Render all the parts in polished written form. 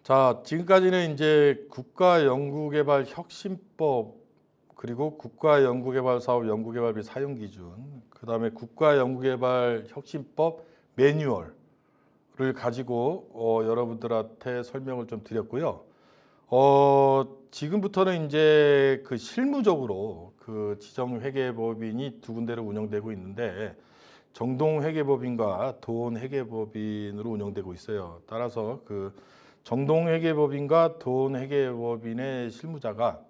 자, 지금까지는 이제 국가연구개발혁신법 그리고 국가연구개발사업 연구개발비 사용기준, 그다음에 국가연구개발혁신법 매뉴얼을 가지고 여러분들한테 설명을 좀 드렸고요. 지금부터는 이제 그 실무적으로 그 지정회계법인이 두 군데로 운영되고 있는데 정동회계법인과 도원회계법인으로 운영되고 있어요. 따라서 그 정동회계법인과 도원회계법인의 실무자가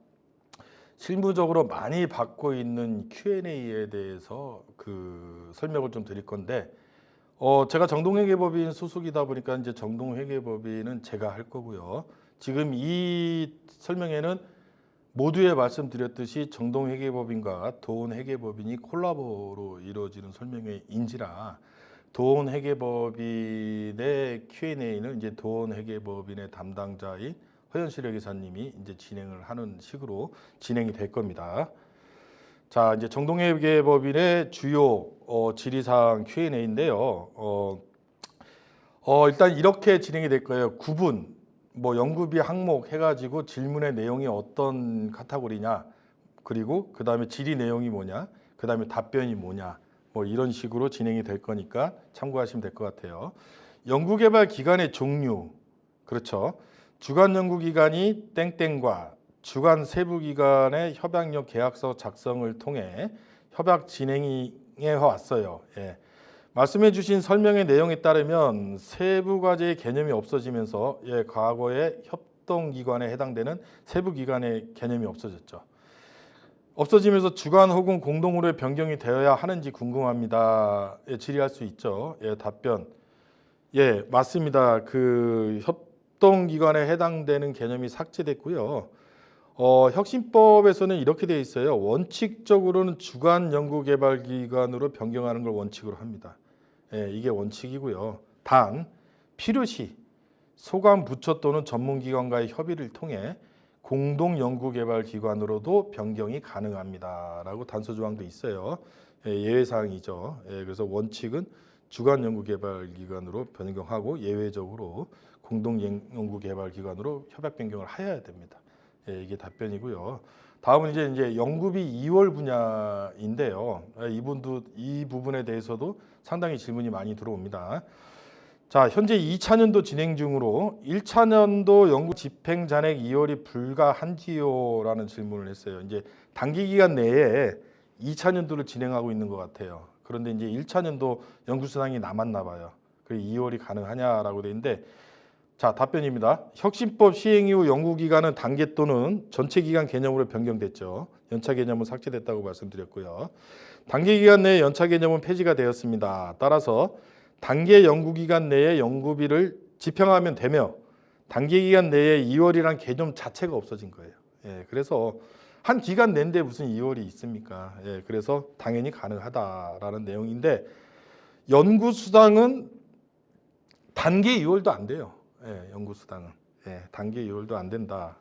실무적으로 많이 받고 있는 Q&A에 대해서 그 설명을 좀 드릴 건데, 제가 정동회계법인 소속이다 보니까 이제 정동회계법인은 제가 할 거고요. 지금 이 설명회는 모두에 말씀드렸듯이 정동회계법인과 도원회계법인이 콜라보로 이루어지는 설명회인지라 도원회계법인의 Q&A는 이제 도원회계법인의 담당자인 허연실 회계사님이 이제 진행을 하는 식으로 진행이 될 겁니다. 자, 이제 정동회계법인의 주요 질의사항 Q&A인데요. 일단 이렇게 진행이 될 거예요. 구분, 뭐 연구비 항목 해가지고 질문의 내용이 어떤 카테고리냐, 그리고 그 다음에 질의 내용이 뭐냐, 그 다음에 답변이 뭐냐, 뭐 이런 식으로 진행이 될 거니까 참고하시면 될 것 같아요. 연구개발 기간의 종류, 그렇죠. 주간 연구기관이 땡땡과 주간 세부기관의 협약력 계약서 작성을 통해 협약 진행해 왔어요. 예. 말씀해 주신 설명의 내용에 따르면 세부과제의 개념이 없어지면서 과거의 협동기관에 해당되는 세부기관의 개념이 없어졌죠. 없어지면서 주간 혹은 공동으로의 변경이 되어야 하는지 궁금합니다. 질의할 수 있죠. 답변. 맞습니다. 그 협동기관에 해당되는 개념이 삭제됐고요. 혁신법에서는 이렇게 되어 있어요. 원칙적으로는 주간 연구개발기관으로 변경하는 걸 원칙으로 합니다. 이게 원칙이고요. 단 필요시 소관 부처 또는 전문기관과의 협의를 통해 공동연구개발기관으로도 변경이 가능합니다. 라고 단서조항도 있어요. 예외사항이죠. 그래서 원칙은 주간연구개발기관으로 변경하고 예외적으로 공동연구개발기관으로 협약 변경을 해야 됩니다. 이게 답변이고요. 다음은 이제 연구비 2월 분야인데요. 이 부분에 대해서도 상당히 질문이 많이 들어옵니다. 자, 현재 2차년도 진행 중으로 1차년도 연구 집행 잔액 2월이 불가한지요라는 질문을 했어요. 이제 단기 기간 내에 2차년도를 진행하고 있는 것 같아요. 그런데 이제 1차년도 연구 수당이 남았나 봐요. 그래서 2월이 가능하냐라고 돼 있는데, 자, 답변입니다. 혁신법 시행 이후 연구기간은 단계 또는 전체 기간 개념으로 변경됐죠. 연차 개념은 삭제됐다고 말씀드렸고요. 단계 기간 내에 연차 개념은 폐지가 되었습니다. 따라서 단계 연구기간 내에 연구비를 집행하면 되며 단계 기간 내에 2월이란 개념 자체가 없어진 거예요. 그래서 한 기간 내인데 무슨 2월이 있습니까? 그래서 당연히 가능하다라는 내용인데, 연구수당은 단계 2월도 안 돼요. 연구수당은 단계 2월도 안 된다.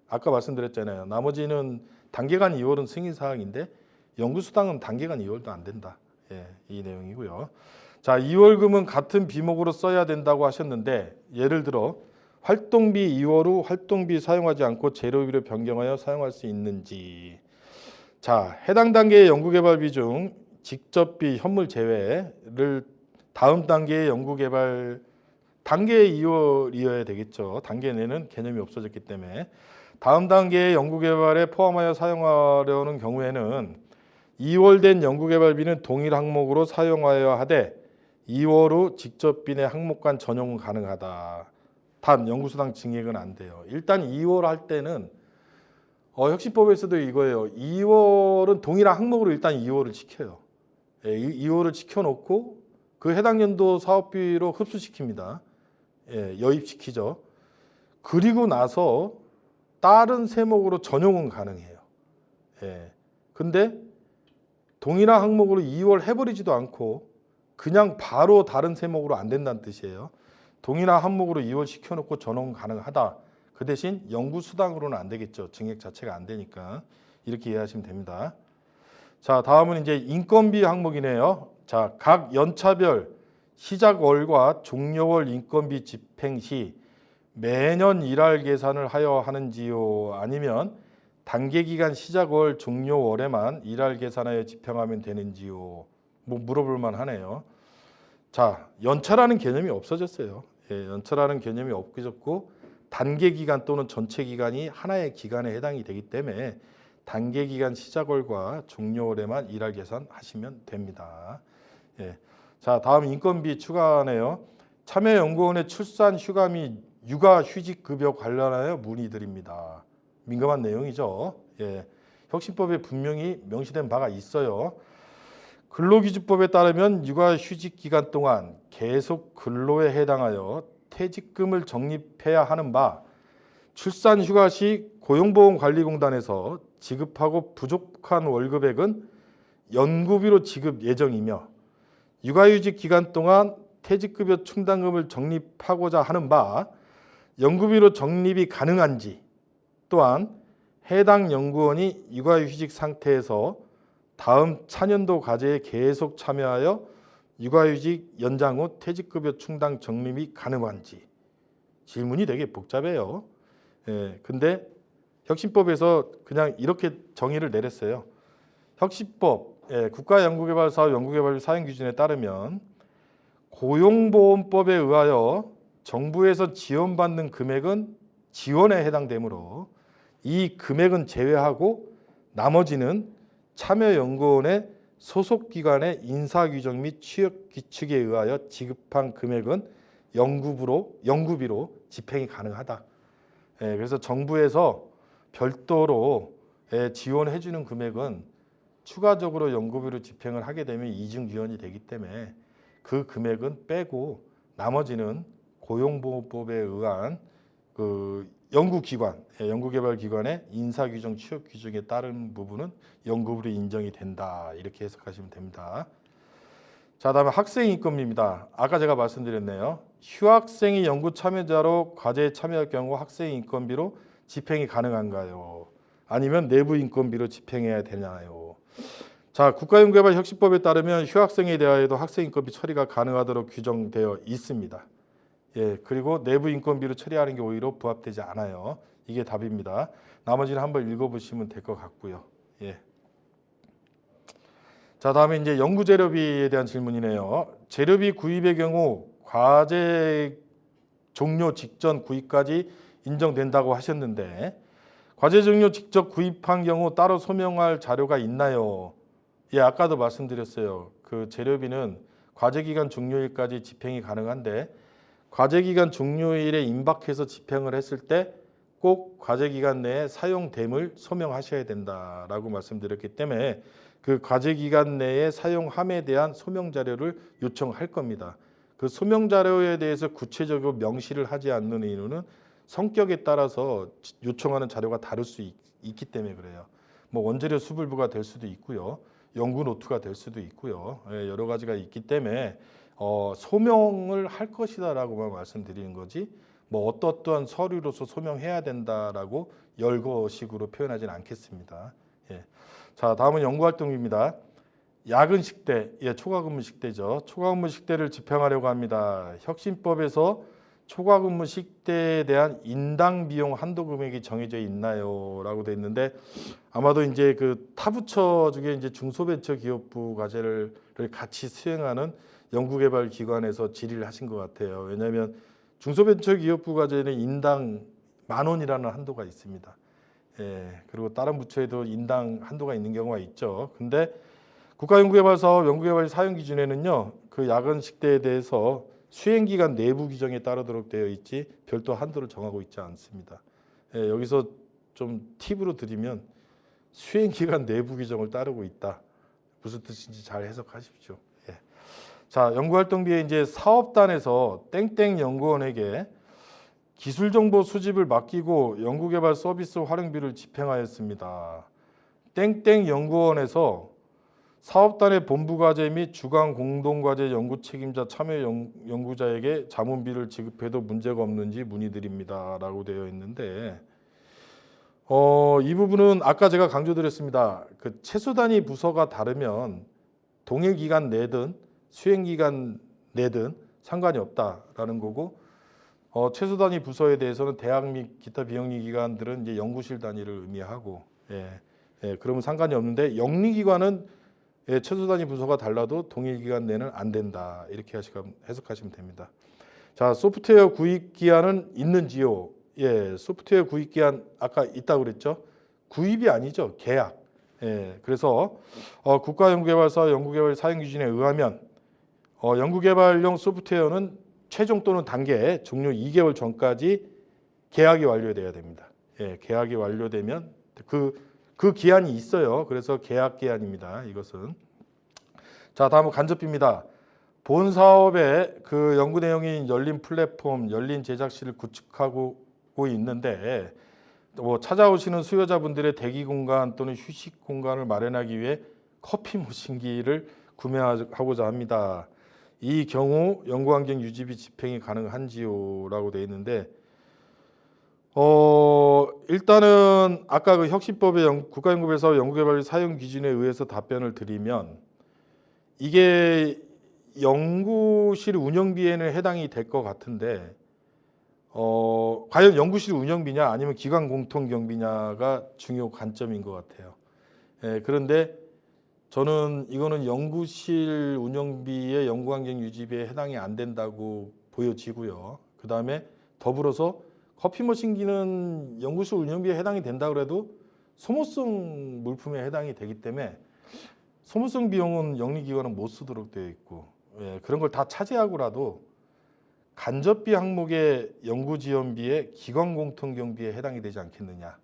아까 말씀드렸잖아요. 나머지는 단계간 2월은 승인사항인데 연구수당은 단계간 2월도 안 된다. 이 내용이고요. 자, 2월금은 같은 비목으로 써야 된다고 하셨는데, 예를 들어 활동비 2월 후 활동비 사용하지 않고 재료비로 변경하여 사용할 수 있는지. 자, 해당 단계의 연구개발비 중 직접비 현물 제외를 다음 단계의 연구개발 단계 2월이어야 되겠죠. 단계 내는 개념이 없어졌기 때문에 다음 단계의 연구개발에 포함하여 사용하려는 경우에는 2월 된 연구개발비는 동일 항목으로 사용하여야 하되 2월 후 직접비 내 항목 간 전용은 가능하다. 단 연구수당 증액은 안 돼요. 일단 2월 할 때는 혁신법에서도 이거예요. 2월은 동일한 항목으로 일단 2월을 지켜요. 2월을 지켜놓고 그 해당 연도 사업비로 흡수시킵니다. 여입시키죠. 그리고 나서 다른 세목으로 전용은 가능해요. 근데 동일한 항목으로 2월 해버리지도 않고 그냥 바로 다른 세목으로 안 된다는 뜻이에요. 동일한 항목으로 2월 시켜놓고 전용 가능하다. 그 대신 연구수당으로는 안 되겠죠. 증액 자체가 안 되니까. 이렇게 이해하시면 됩니다. 자, 다음은 이제 인건비 항목이네요. 자, 각 연차별 시작월과 종료월 인건비 집행 시 매년 일할 계산을 하여 하는지요? 아니면 단계기간 시작월 종료월에만 일할 계산하여 집행하면 되는지요? 뭐 물어볼 만하네요. 자, 연차라는 개념이 없어졌어요. 예, 연차라는 개념이 없어졌고 단계기간 또는 전체기간이 하나의 기간에 해당이 되기 때문에 단계기간 시작월과 종료월에만 일할 계산하시면 됩니다. 예. 자, 다음 인건비 추가하네요. 참여연구원의 출산 휴가 및 육아휴직급여 관련하여 문의드립니다. 민감한 내용이죠. 예. 혁신법에 분명히 명시된 바가 있어요. 근로기준법에 따르면 육아휴직 기간 동안 계속 근로에 해당하여 퇴직금을 적립해야 하는 바 출산휴가 시 고용보험관리공단에서 지급하고 부족한 월급액은 연구비로 지급 예정이며 육아휴직 기간 동안 퇴직급여 충당금을 적립하고자 하는 바 연구비로 적립이 가능한지 또한 해당 연구원이 육아휴직 상태에서 다음 차년도 과제에 계속 참여하여 육아휴직 연장 후 퇴직급여 충당 적립이 가능한지 질문이 되게 복잡해요. 예, 근데 혁신법에서 그냥 이렇게 정의를 내렸어요. 혁신법 국가연구개발사업 연구개발비 사용기준에 따르면 고용보험법에 의하여 정부에서 지원받는 금액은 지원에 해당되므로 이 금액은 제외하고 나머지는 참여연구원의 소속기관의 인사규정 및 취업규칙에 의하여 지급한 금액은 연구비로 집행이 가능하다. 그래서 정부에서 별도로 지원해 주는 금액은 추가적으로 연구비로 집행을 하게 되면 이중지원이 되기 때문에 그 금액은 빼고 나머지는 고용보험법에 의한 그 연구기관, 연구개발기관의 인사규정, 취업규정에 따른 부분은 연구비로 인정이 된다. 이렇게 해석하시면 됩니다. 자, 다음에 학생인건비입니다. 아까 제가 말씀드렸네요. 휴학생이 연구 참여자로 과제에 참여할 경우 학생인건비로 집행이 가능한가요? 아니면 내부 인건비로 집행해야 되나요? 자, 국가연구개발혁신법에 따르면 휴학생에 대하여도 학생인건비 처리가 가능하도록 규정되어 있습니다. 예, 그리고 내부 인건비로 처리하는 게 오히려 부합되지 않아요. 이게 답입니다. 나머지는 한번 읽어보시면 될 것 같고요. 예. 자, 다음에 이제 연구 재료비에 대한 질문이네요. 재료비 구입의 경우 과제 종료 직전 구입까지 인정된다고 하셨는데 과제 종료 직접 구입한 경우 따로 소명할 자료가 있나요? 예, 아까도 말씀드렸어요. 그 재료비는 과제 기간 종료일까지 집행이 가능한데 과제 기간 종료일에 임박해서 집행을 했을 때 꼭 과제 기간 내에 사용됨을 소명하셔야 된다라고 말씀드렸기 때문에 그 과제 기간 내에 사용함에 대한 소명 자료를 요청할 겁니다. 그 소명 자료에 대해서 구체적으로 명시를 하지 않는 이유는 성격에 따라서 요청하는 자료가 다를 수 있기 때문에 그래요. 뭐 원재료 수불부가 될 수도 있고요. 연구 노트가 될 수도 있고요. 여러 가지가 있기 때문에 소명을 할 것이다라고만 말씀드리는 거지 뭐 어떠한 서류로서 소명해야 된다라고 열거식으로 표현하지는 않겠습니다. 예. 자, 다음은 연구활동입니다. 야근 식대, 초과근무 식대죠. 초과근무 식대를 집행하려고 합니다. 혁신법에서 초과근무 식대에 대한 인당 비용 한도 금액이 정해져 있나요? 라고 돼 있는데 아마도 이제 그 타부처 중에 이제 중소벤처기업부 과제를 같이 수행하는 연구개발기관에서 질의를 하신 것 같아요. 왜냐하면 중소벤처기업부 과제는 인당 10,000원이라는 한도가 있습니다. 예, 그리고 다른 부처에도 인당 한도가 있는 경우가 있죠. 근데 국가연구개발사업 연구개발 사용기준에는요, 그 야근 식대에 대해서 수행기간 내부 규정에 따르도록 되어 있지 별도 한도를 정하고 있지 않습니다. 예, 여기서 좀 팁으로 드리면 수행기간 내부 규정을 따르고 있다. 무슨 뜻인지 잘 해석하십시오. 예. 자, 연구활동비에 이제 사업단에서 땡땡 연구원에게 기술정보 수집을 맡기고 연구개발 서비스 활용비를 집행하였습니다. 땡땡 연구원에서 사업단의 본부과제 및 주간 공동과제 연구 책임자 참여 연구자에게 자문비를 지급해도 문제가 없는지 문의드립니다. 라고 되어 있는데 이 부분은 아까 제가 강조드렸습니다. 그 최소 단위 부서가 다르면 동일 기간 내든 수행 기간 내든 상관이 없다라는 거고 최소 단위 부서에 대해서는 대학 및 기타 비영리 기관들은 이제 연구실 단위를 의미하고, 그러면 상관이 없는데 영리기관은 최소 단위 부서가 달라도 동일 기간 내는 안 된다. 이렇게 해석하시면 됩니다. 자, 소프트웨어 구입 기한은 있는지요? 소프트웨어 구입 기한 아까 있다고 그랬죠? 구입이 아니죠. 계약. 그래서 국가연구개발사 연구개발 사용기준에 의하면 연구개발용 소프트웨어는 최종 또는 단계 종료 2개월 전까지 계약이 완료돼야 됩니다. 계약이 완료되면 그 기한이 있어요. 그래서 계약 기한입니다. 이것은. 자, 다음은 간접비입니다. 본 사업의 그 연구 내용인 열린 플랫폼, 열린 제작실을 구축하고 있는데 찾아오시는 수요자분들의 대기 공간 또는 휴식 공간을 마련하기 위해 커피 머신기를 구매하고자 합니다. 이 경우 연구환경 유지비 집행이 가능한지요? 라고 되어 있는데 일단은 아까 그 혁신법의 국가연구개발사업 연구개발 사용 기준에 의해서 답변을 드리면 이게 연구실 운영비에는 해당이 될 것 같은데 과연 연구실 운영비냐 아니면 기관 공통 경비냐가 중요 관점인 것 같아요. 그런데 저는 이거는 연구실 운영비의 연구환경 유지비에 해당이 안 된다고 보여지고요. 그 다음에 더불어서 커피 머신기는 연구실 운영비에 해당이 된다 그래도 소모성 물품에 해당이 되기 때문에 소모성 비용은 영리기관은 못 쓰도록 되어 있고 그런 걸 다 차지하고라도 간접비 항목의 연구지원비의 기관공통경비에 해당이 되지 않겠느냐.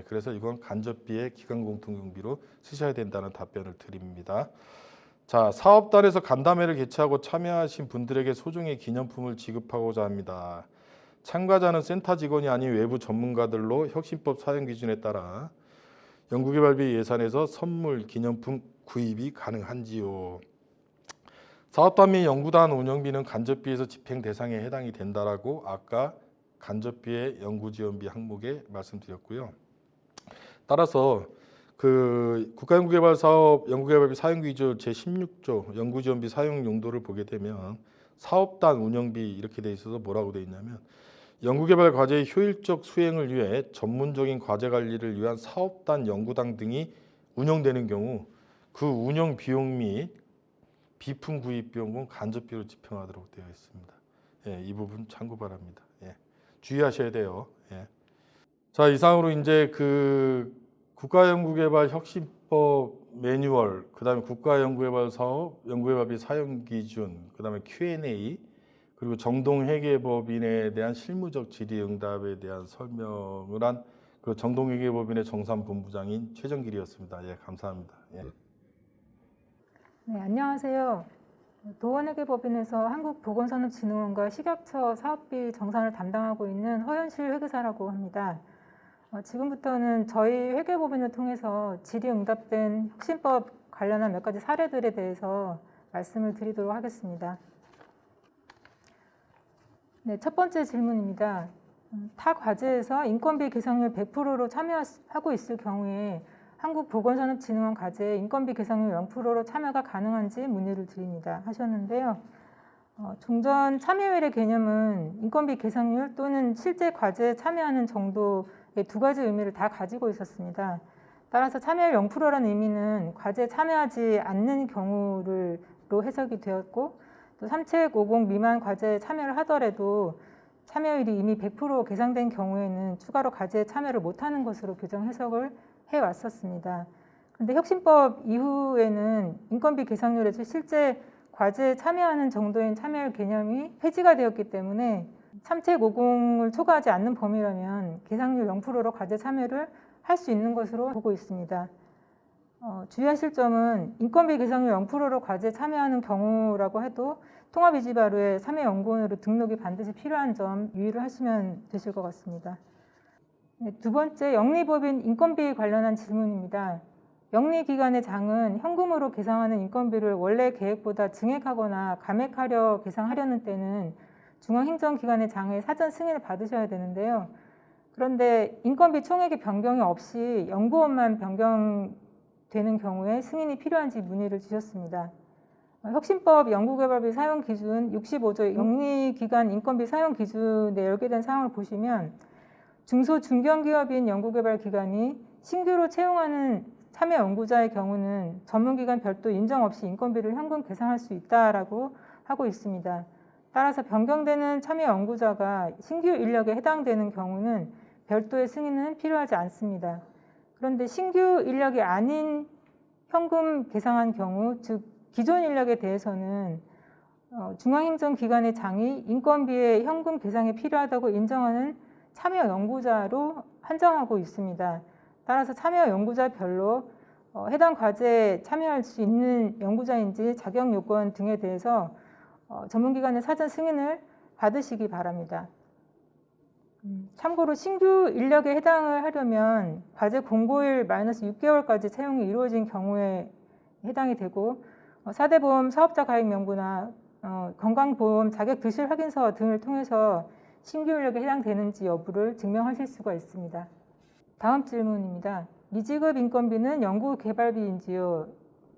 그래서 이건 간접비의 기관공통경비로 쓰셔야 된다는 답변을 드립니다. 자, 사업단에서 간담회를 개최하고 참여하신 분들에게 소정의 기념품을 지급하고자 합니다. 참가자는 센터 직원이 아닌 외부 전문가들로 혁신법 사용 기준에 따라 연구개발비 예산에서 선물, 기념품 구입이 가능한지요? 사업단 및 연구단 운영비는 간접비에서 집행 대상에 해당이 된다라고 아까 간접비의 연구지원비 항목에 말씀드렸고요. 따라서 그 국가연구개발사업 연구개발비 사용기준 제16조 연구지원비 사용 용도를 보게 되면 사업단 운영비 이렇게 돼 있어서 뭐라고 돼 있냐면 연구개발 과제의 효율적 수행을 위해 전문적인 과제 관리를 위한 사업단, 연구당 등이 운영되는 경우 그 운영 비용 및 비품 구입 비용은 간접비로 집행하도록 되어 있습니다. 이 부분 참고 바랍니다. 주의하셔야 돼요. 자, 이상으로 이제 그 국가연구개발 혁신법 매뉴얼, 그다음에 국가연구개발 사업 연구개발비 사용 기준, 그다음에 Q&A, 그리고 정동회계법인에 대한 실무적 질의응답에 대한 설명을 한 그 정동회계법인의 정산본부장인 최정길이었습니다. 감사합니다. 네, 안녕하세요. 도원회계법인에서 한국보건산업진흥원과 식약처 사업비 정산을 담당하고 있는 허현실 회계사라고 합니다. 지금부터는 저희 회계법인을 통해서 질의응답된 혁신법 관련한 몇 가지 사례들에 대해서 말씀을 드리도록 하겠습니다. 네, 첫 번째 질문입니다. 타 과제에서 인건비 계상률 100%로 참여하고 있을 경우에 한국보건산업진흥원 과제에 인건비 계상률 0%로 참여가 가능한지 문의를 드립니다 하셨는데요. 종전 참여율의 개념은 인건비 계상률 또는 실제 과제에 참여하는 정도의 두 가지 의미를 다 가지고 있었습니다. 따라서 참여율 0%라는 의미는 과제에 참여하지 않는 경우로 해석이 되었고 또 3책50 미만 과제에 참여를 하더라도 참여율이 이미 100% 계상된 경우에는 추가로 과제에 참여를 못하는 것으로 규정 해석을 해왔었습니다. 그런데 혁신법 이후에는 인건비 계상률에서 실제 과제에 참여하는 정도인 참여율 개념이 폐지가 되었기 때문에 3책50을 초과하지 않는 범위라면 계상률 0%로 과제 참여를 할 수 있는 것으로 보고 있습니다. 주의하실 점은 인건비 계상률 0%로 과제 참여하는 경우라고 해도 통합이지바루에 참여연구원으로 등록이 반드시 필요한 점 유의를 하시면 되실 것 같습니다. 네, 두 번째, 영리법인 인건비 관련한 질문입니다. 영리기관의 장은 현금으로 계상하는 인건비를 원래 계획보다 증액하거나 감액하려 계상하려는 때는 중앙행정기관의 장의 사전 승인을 받으셔야 되는데요. 그런데 인건비 총액의 변경이 없이 연구원만 변경되는 경우에 승인이 필요한지 문의를 주셨습니다. 혁신법 연구개발비 사용 기준 65조 영리기관 인건비 사용 기준에 열게된 사항을 보시면 중소 중견기업인 연구개발기관이 신규로 채용하는 참여 연구자의 경우는 전문기관 별도 인정 없이 인건비를 현금 계상할 수 있다라고 하고 있습니다. 따라서 변경되는 참여 연구자가 신규 인력에 해당되는 경우는 별도의 승인은 필요하지 않습니다. 그런데 신규 인력이 아닌 현금 계상한 경우, 즉 기존 인력에 대해서는 중앙행정기관의 장이 인건비의 현금 계상이 필요하다고 인정하는 참여 연구자로 한정하고 있습니다. 따라서 참여 연구자별로 해당 과제에 참여할 수 있는 연구자인지 자격 요건 등에 대해서 전문기관의 사전 승인을 받으시기 바랍니다. 참고로 신규 인력에 해당을 하려면 과제 공고일 -6개월까지 채용이 이루어진 경우에 해당이 되고 4대 보험 사업자 가입 명부나 건강보험 자격 득실 확인서 등을 통해서 신규 인력에 해당되는지 여부를 증명하실 수가 있습니다. 다음 질문입니다. 미지급 인건비는 연구개발비인지요?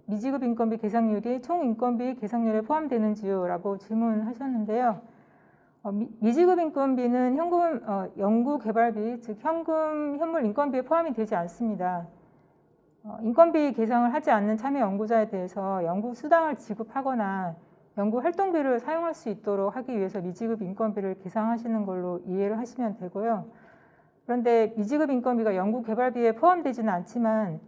미지급 인건비 계상률이 총 인건비 계상률에 포함되는지요? 라고 질문하셨는데요. 미지급 인건비는 연구개발비, 즉 현물 인건비에 포함이 되지 않습니다. 인건비 계상을 하지 않는 참여 연구자에 대해서 연구수당을 지급하거나 연구활동비를 사용할 수 있도록 하기 위해서 미지급 인건비를 계상하시는 걸로 이해를 하시면 되고요. 그런데 미지급 인건비가 연구개발비에 포함되지는 않지만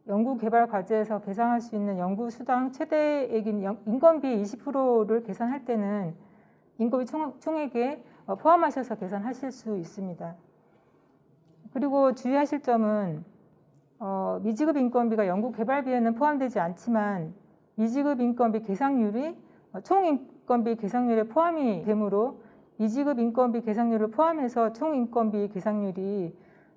연구개발 과제에서 계상할 수 있는 연구수당 최대액인 인건비 20%를 계산할 때는 인건비 총액에 포함하셔서 계산하실 수 있습니다. 그리고 주의하실 점은 미지급 인건비가 연구개발비에는 포함되지 않지만 미지급 인건비 계상률이 총 인건비 계상률에 포함이 되므로 미지급 인건비 계상률을 포함해서 총 인건비 계상률이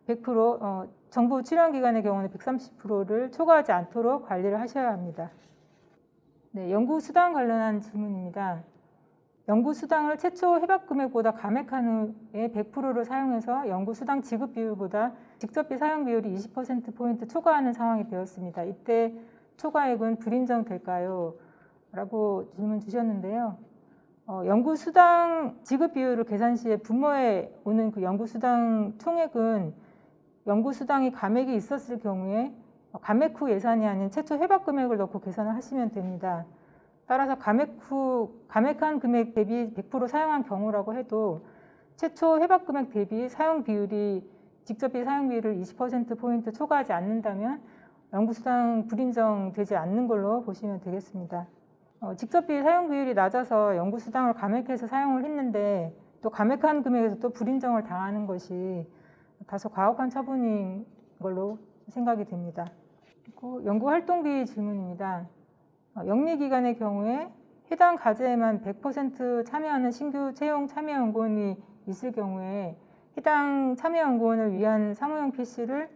100%, 정부 출연기관의 경우는 130%를 초과하지 않도록 관리를 하셔야 합니다. 네, 연구수당 관련한 질문입니다. 연구수당을 최초 해박금액보다 감액한 후에 100%를 사용해서 연구수당 지급 비율보다 직접비 사용 비율이 20%포인트 초과하는 상황이 되었습니다. 이때 초과액은 불인정될까요? 라고 질문 주셨는데요. 연구수당 지급 비율을 계산 시에 분모에 오는 그 연구수당 총액은 연구수당이 감액이 있었을 경우에 감액 후 예산이 아닌 최초 해박 금액을 넣고 계산을 하시면 됩니다. 따라서 감액한 금액 대비 100% 사용한 경우라고 해도 최초 해박 금액 대비 사용 비율이 직접비 사용 비율을 20%포인트 초과하지 않는다면 연구수당 불인정되지 않는 걸로 보시면 되겠습니다. 직접비 사용 비율이 낮아서 연구수당을 감액해서 사용을 했는데 또 감액한 금액에서 또 불인정을 당하는 것이 다소 가혹한 처분인 걸로 생각이 됩니다. 그리고 연구활동비 질문입니다. 영리기관의 경우에 해당 과제에만 100% 참여하는 신규 채용 참여 연구원이 있을 경우에 해당 참여 연구원을 위한 사무용 PC를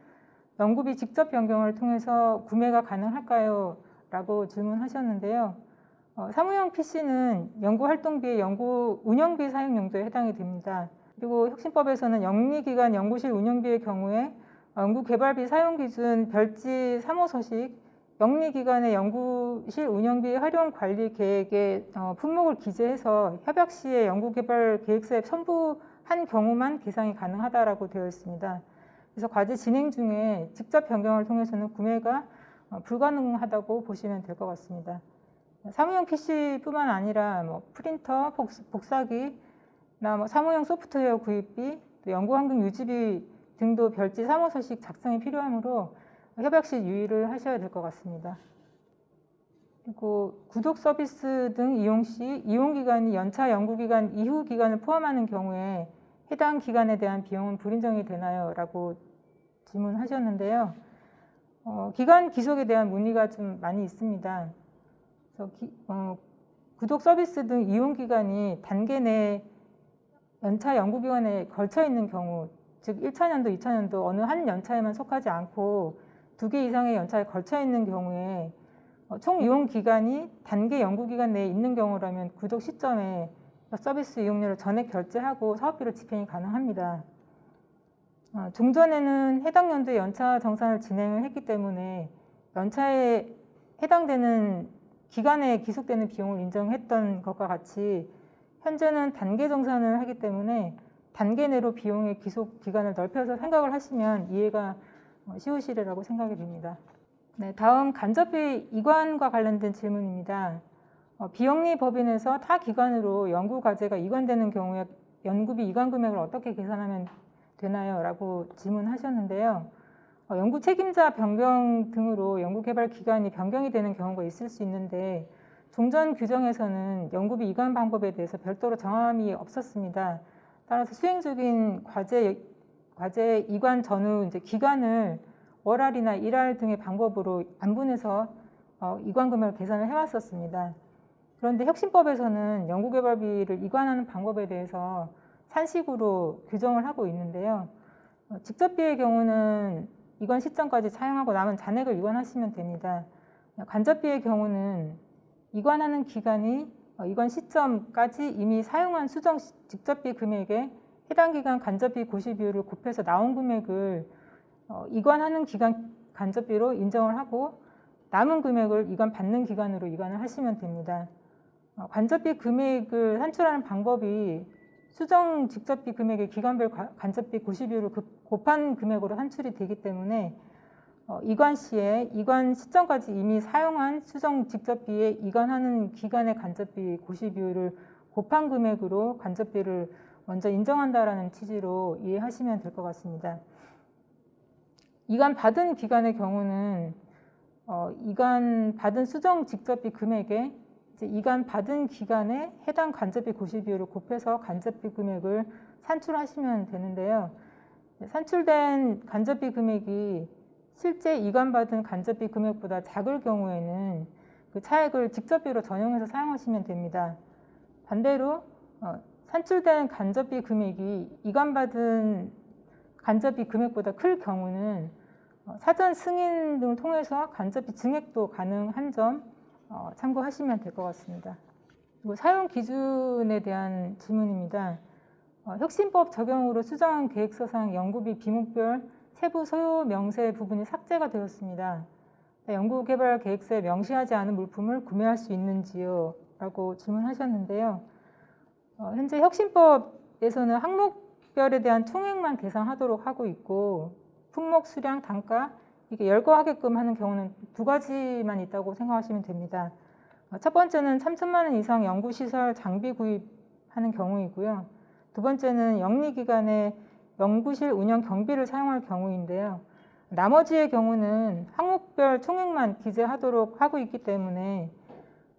연구비 직접 변경을 통해서 구매가 가능할까요? 라고 질문하셨는데요. 사무용 PC는 연구활동비의 연구 운영비 사용 용도에 해당이 됩니다. 그리고 혁신법에서는 영리기관 연구실 운영비의 경우에 연구개발비 사용 기준 별지 3호 서식 영리기관의 연구실 운영비 활용 관리 계획에 품목을 기재해서 협약 시에 연구개발 계획서에 첨부한 경우만 계상이 가능하다라고 되어 있습니다. 그래서 과제 진행 중에 직접 변경을 통해서는 구매가 불가능하다고 보시면 될 것 같습니다. 사무용 PC뿐만 아니라 프린터, 복사기나 사무용 소프트웨어 구입비, 또 연구환경 유지비 등도 별지 3호 서식 작성이 필요하므로 협약 시 유의를 하셔야 될 것 같습니다. 그리고 구독 서비스 등 이용 시 이용기간이 연차 연구기간 이후 기간을 포함하는 경우에 해당 기간에 대한 비용은 불인정이 되나요? 라고 질문하셨는데요. 기간 기속에 대한 문의가 좀 많이 있습니다. 구독 서비스 등 이용 기간이 단계 내 연차 연구기간에 걸쳐 있는 경우, 즉 1차년도, 2차년도 어느 한 연차에만 속하지 않고 2개 이상의 연차에 걸쳐 있는 경우에 총 이용 기간이 단계 연구기간 내에 있는 경우라면 구독 시점에 서비스 이용료를 전액 결제하고 사업비로 집행이 가능합니다. 종전에는 해당 연도에 연차 정산을 진행을 했기 때문에 연차에 해당되는 기간에 기속되는 비용을 인정했던 것과 같이 현재는 단계 정산을 하기 때문에 단계 내로 비용의 기속 기간을 넓혀서 생각을 하시면 이해가 쉬우시리라고 생각이 됩니다. 네, 다음 간접비 이관과 관련된 질문입니다. 비영리 법인에서 타 기관으로 연구 과제가 이관되는 경우에 연구비 이관 금액을 어떻게 계산하면 되나요? 라고 질문하셨는데요. 연구 책임자 변경 등으로 연구개발 기간이 변경이 되는 경우가 있을 수 있는데 종전 규정에서는 연구비 이관 방법에 대해서 별도로 정함이 없었습니다. 따라서 수행 중인 과제 이관 전후 이제 기간을 월할이나 일할 등의 방법으로 안분해서 이관 금액을 계산을 해왔었습니다. 그런데 혁신법에서는 연구개발비를 이관하는 방법에 대해서 산식으로 규정을 하고 있는데요. 직접비의 경우는 이관 시점까지 사용하고 남은 잔액을 이관하시면 됩니다. 간접비의 경우는 이관하는 기간이 이관 시점까지 이미 사용한 수정 직접비 금액에 해당 기간 간접비 고시 비율을 곱해서 나온 금액을 이관하는 기간 간접비로 인정을 하고 남은 금액을 이관 받는 기간으로 이관을 하시면 됩니다. 간접비 금액을 산출하는 방법이 수정 직접비 금액의 기간별 간접비 고시 비율을 곱한 금액으로 산출이 되기 때문에 이관 시에 이관 시점까지 이미 사용한 수정 직접비에 이관하는 기간의 간접비 고시 비율을 곱한 금액으로 간접비를 먼저 인정한다라는 취지로 이해하시면 될 것 같습니다. 이관 받은 기간의 경우는 이관 받은 수정 직접비 금액에 이관 받은 기간에 해당 간접비 고시 비율을 곱해서 간접비 금액을 산출하시면 되는데요. 산출된 간접비 금액이 실제 이관받은 간접비 금액보다 작을 경우에는 그 차액을 직접비로 전용해서 사용하시면 됩니다. 반대로 산출된 간접비 금액이 이관받은 간접비 금액보다 클 경우는 사전 승인 등을 통해서 간접비 증액도 가능한 점 참고하시면 될 것 같습니다. 그리고 사용 기준에 대한 질문입니다. 혁신법 적용으로 수정 계획서상 연구비 비목별 세부 소요 명세 부분이 삭제가 되었습니다. 연구개발 계획서에 명시하지 않은 물품을 구매할 수 있는지요? 라고 질문하셨는데요. 현재 혁신법에서는 항목별에 대한 총액만 계산하도록 하고 있고 품목, 수량, 단가 이게 열거하게끔 하는 경우는 두 가지만 있다고 생각하시면 됩니다. 첫 번째는 3천만 원 이상 연구시설 장비 구입하는 경우이고요. 두 번째는 영리기관의 연구실 운영 경비를 사용할 경우인데요. 나머지의 경우는 항목별 총액만 기재하도록 하고 있기 때문에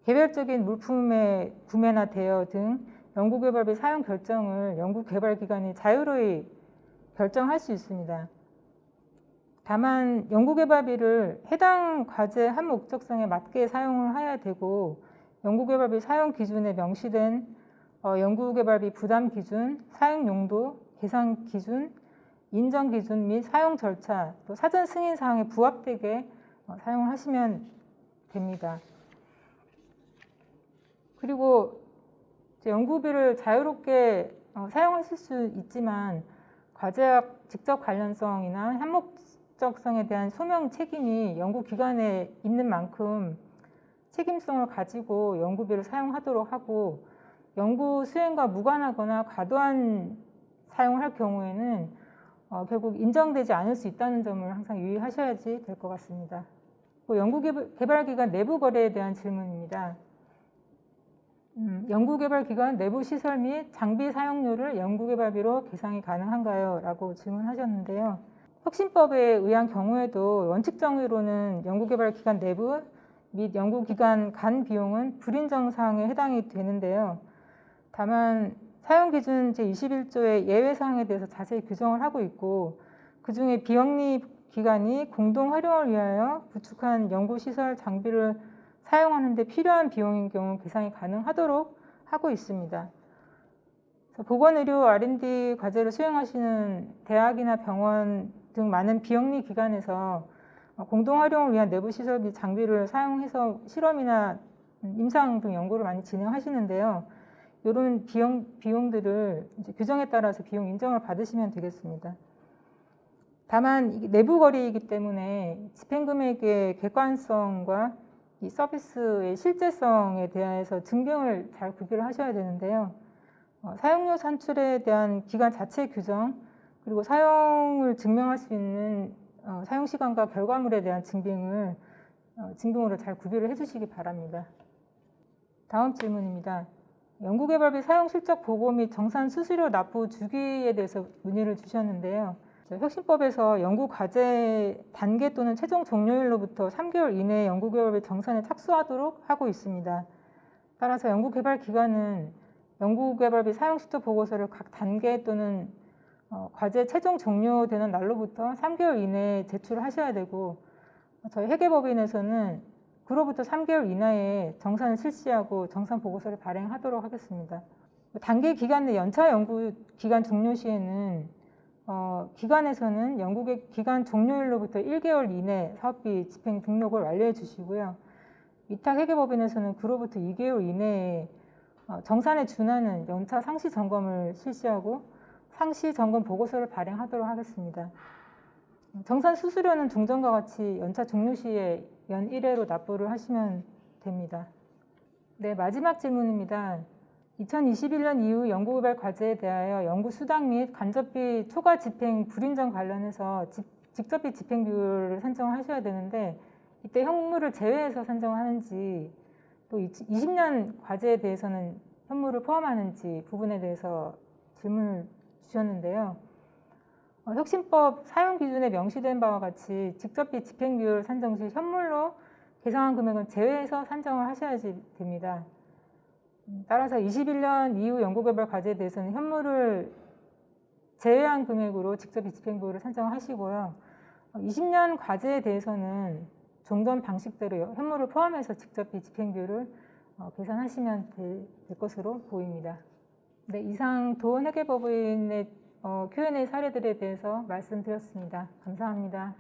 개별적인 물품의 구매나 대여 등 연구개발비 사용 결정을 연구개발기관이 자유로이 결정할 수 있습니다. 다만 연구개발비를 해당 과제 한 목적성에 맞게 사용을 해야 되고 연구개발비 사용 기준에 명시된 연구개발비 부담 기준, 사용 용도, 계산 기준, 인정 기준 및 사용 절차, 또 사전 승인 사항에 부합되게 사용을 하시면 됩니다. 그리고 연구비를 자유롭게 사용하실 수 있지만 과제학 직접 관련성이나 한목적성에 대한 소명 책임이 연구기관에 있는 만큼 책임성을 가지고 연구비를 사용하도록 하고 연구 수행과 무관하거나 과도한 사용을 할 경우에는 결국 인정되지 않을 수 있다는 점을 항상 유의하셔야지 될 것 같습니다. 연구개발기관 내부 거래에 대한 질문입니다. 연구개발기관 내부 시설 및 장비 사용료를 연구개발비로 계상이 가능한가요? 라고 질문하셨는데요. 혁신법에 의한 경우에도 원칙정의로는 연구개발기관 내부 및 연구기관 간 비용은 불인정 사항에 해당이 되는데요. 다만 사용기준 제21조의 예외사항에 대해서 자세히 규정을 하고 있고 그중에 비영리 기관이 공동 활용을 위하여 구축한 연구시설 장비를 사용하는 데 필요한 비용인 경우 계상이 가능하도록 하고 있습니다. 보건의료 R&D 과제를 수행하시는 대학이나 병원 등 많은 비영리 기관에서 공동 활용을 위한 내부 시설 및 장비를 사용해서 실험이나 임상 등 연구를 많이 진행하시는데요. 이런 비용들을 이제 규정에 따라서 비용 인정을 받으시면 되겠습니다. 다만 이게 내부 거래이기 때문에 집행 금액의 객관성과 이 서비스의 실제성에 대해서 증빙을 잘 구비를 하셔야 되는데요. 사용료 산출에 대한 기간 자체 규정, 그리고 사용을 증명할 수 있는 사용 시간과 결과물에 대한 증빙으로 잘 구비를 해주시기 바랍니다. 다음 질문입니다. 연구개발비 사용 실적 보고 및 정산 수수료 납부 주기에 대해서 문의를 주셨는데요. 혁신법에서 연구 과제 단계 또는 최종 종료일로부터 3개월 이내에 연구개발비 정산에 착수하도록 하고 있습니다. 따라서 연구개발 기관은 연구개발비 사용 실적 보고서를 각 단계 또는 과제 최종 종료되는 날로부터 3개월 이내에 제출하셔야 되고, 저희 회계법인에서는 그로부터 3개월 이내에 정산을 실시하고 정산 보고서를 발행하도록 하겠습니다. 단계 기간 내 연차 연구 기간 종료 시에는 기관에서는 연구 기간 종료일로부터 1개월 이내 사업비 집행 등록을 완료해 주시고요. 위탁 회계법인에서는 그로부터 2개월 이내에 정산에 준하는 연차 상시 점검을 실시하고 상시 점검 보고서를 발행하도록 하겠습니다. 정산 수수료는 종전과 같이 연차 종료 시에 연 1회로 납부를 하시면 됩니다. 네, 마지막 질문입니다. 2021년 이후 연구개발 과제에 대하여 연구 수당 및 간접비 초과 집행 불인정 관련해서 직접비 집행 비율을 산정하셔야 되는데, 이때 현물을 제외해서 산정하는지, 또 20년 과제에 대해서는 현물을 포함하는지 부분에 대해서 질문을 주셨는데요. 혁신법 사용 기준에 명시된 바와 같이 직접비 집행 비율 산정 시 현물로 계상한 금액은 제외해서 산정을 하셔야지 됩니다. 따라서 21년 이후 연구개발 과제에 대해서는 현물을 제외한 금액으로 직접비 집행 비율을 산정하시고요. 20년 과제에 대해서는 종전 방식대로 현물을 포함해서 직접비 집행 비율을 계산하시면 될 것으로 보입니다. 네, 이상 도원회계법인의 Q&A 사례들에 대해서 말씀드렸습니다. 감사합니다.